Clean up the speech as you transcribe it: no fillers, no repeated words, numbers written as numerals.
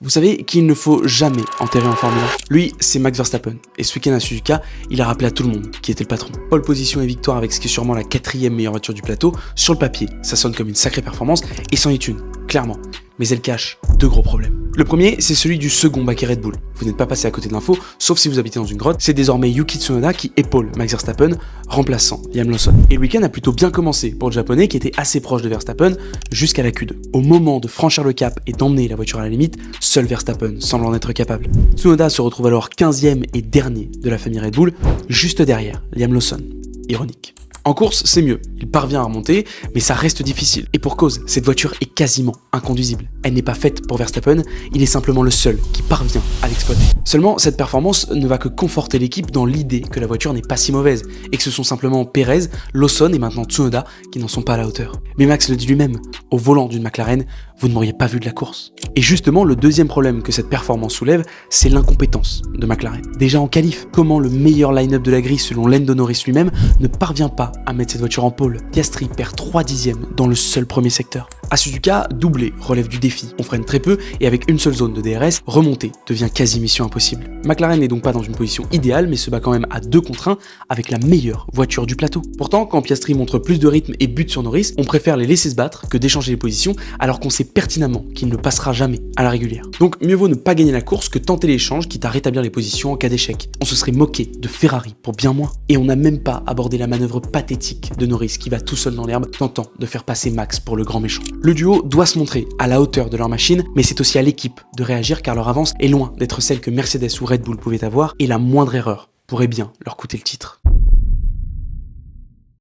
Vous savez qu'il ne faut jamais enterrer en Formule 1. Lui, c'est Max Verstappen. Et ce week-end à Suzuka, il a rappelé à tout le monde qui était le patron. Pole position et victoire avec ce qui est sûrement la 4e meilleure voiture du plateau. Sur le papier, ça sonne comme une sacrée performance et c'en est une, clairement. Mais elle cache deux gros problèmes. Le premier, c'est celui du second baquet Red Bull. Vous n'êtes pas passé à côté de l'info, sauf si vous habitez dans une grotte. C'est désormais Yuki Tsunoda qui épaule Max Verstappen, remplaçant Liam Lawson. Et le week-end a plutôt bien commencé pour le japonais qui était assez proche de Verstappen jusqu'à la Q2. Au moment de franchir le cap et d'emmener la voiture à la limite, seul Verstappen semble en être capable. Tsunoda se retrouve alors 15e et dernier de la famille Red Bull, juste derrière Liam Lawson. Ironique. En course, c'est mieux, il parvient à remonter, mais ça reste difficile. Et pour cause, cette voiture est quasiment inconduisible. Elle n'est pas faite pour Verstappen, il est simplement le seul qui parvient à l'exploiter. Seulement, cette performance ne va que conforter l'équipe dans l'idée que la voiture n'est pas si mauvaise, et que ce sont simplement Perez, Lawson et maintenant Tsunoda qui n'en sont pas à la hauteur. Mais Max le dit lui-même, au volant d'une McLaren, vous ne m'auriez pas vu de la course. Et justement, le deuxième problème que cette performance soulève, c'est l'incompétence de McLaren. Déjà en qualif, comment le meilleur line-up de la grille selon Lando Norris lui-même ne parvient pas à mettre cette voiture en pôle. Piastri perd 3 dixièmes dans le seul premier secteur. À Suzuka, doubler relève du défi. On freine très peu et avec une seule zone de DRS, remonter devient quasi mission impossible. McLaren n'est donc pas dans une position idéale mais se bat quand même à 2 contre 1 avec la meilleure voiture du plateau. Pourtant, quand Piastri montre plus de rythme et bute sur Norris, on préfère les laisser se battre que d'échanger les positions alors qu'on sait pertinemment qu'il ne passera jamais à la régulière. Donc mieux vaut ne pas gagner la course que tenter l'échange quitte à rétablir les positions en cas d'échec. On se serait moqué de Ferrari pour bien moins. Et on n'a même pas abordé la manœuvre pathétique de Norris qui va tout seul dans l'herbe tentant de faire passer Max pour le grand méchant. Le duo doit se montrer à la hauteur de leur machine, mais c'est aussi à l'équipe de réagir car leur avance est loin d'être celle que Mercedes ou Red Bull pouvaient avoir et la moindre erreur pourrait bien leur coûter le titre.